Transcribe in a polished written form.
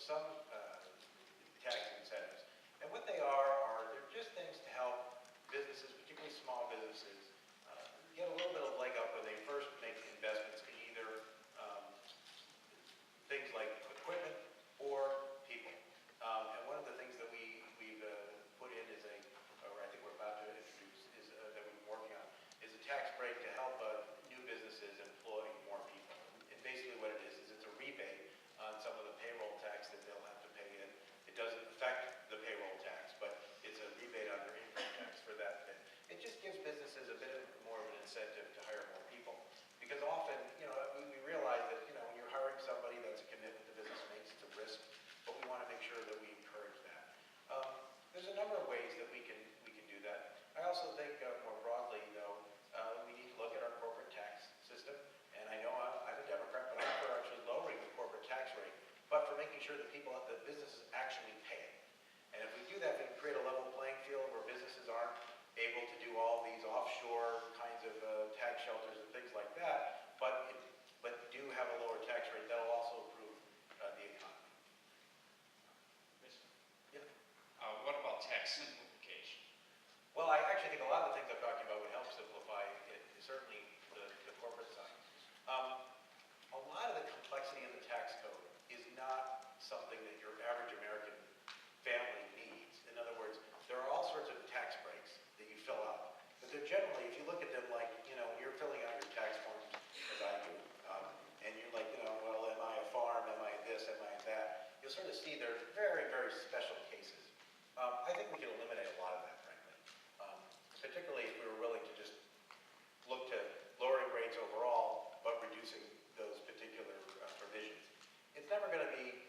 some tax incentives. And what they they're just things to help businesses, particularly small businesses, get a little bit of leg up when they first make investments in either things like equipment or people. And one of the things that we've put in is or I think we're about to introduce, that we've been working on, is a tax break to help new businesses employ more people. And basically what it is it's a rebate on some of the payroll tax that they'll have to pay in. It doesn't affect the payroll tax, but it's a rebate on their income tax for that. It just gives businesses a bit more of an incentive to hire more people. Because often, we realize that, when you're hiring somebody, that's a commitment the business makes, it's a risk, but we want to make sure that we encourage that. There's a number of ways that we can do that. I also think more broadly, though, we need to look at our corporate tax system. And I know I'm a Democrat, but I'm for actually lowering the corporate tax rate, but for making sure that businesses actually pay it. And if we do that, we can create a level playing field where businesses aren't able to do all these offshore kinds of tax shelters and things like that, but do have a lower tax rate. That'll also improve the economy. Yeah. What about tax simplification? Well, I actually think a lot of the things I'm talking about would help simplify it, certainly the corporate side. A lot of the complexity in the tax code is not something that your average American family needs. In other words, there are all sorts of tax breaks that you fill out. But they're generally, if you look at them like, when you're filling out your tax forms, as I do, and you're like, well, am I a farm, am I this, am I that, you'll sort of see there's very, very special cases. I think we can eliminate a lot of that, frankly. Particularly if we were willing to just look to lowering rates overall, but reducing those particular provisions. It's never going to be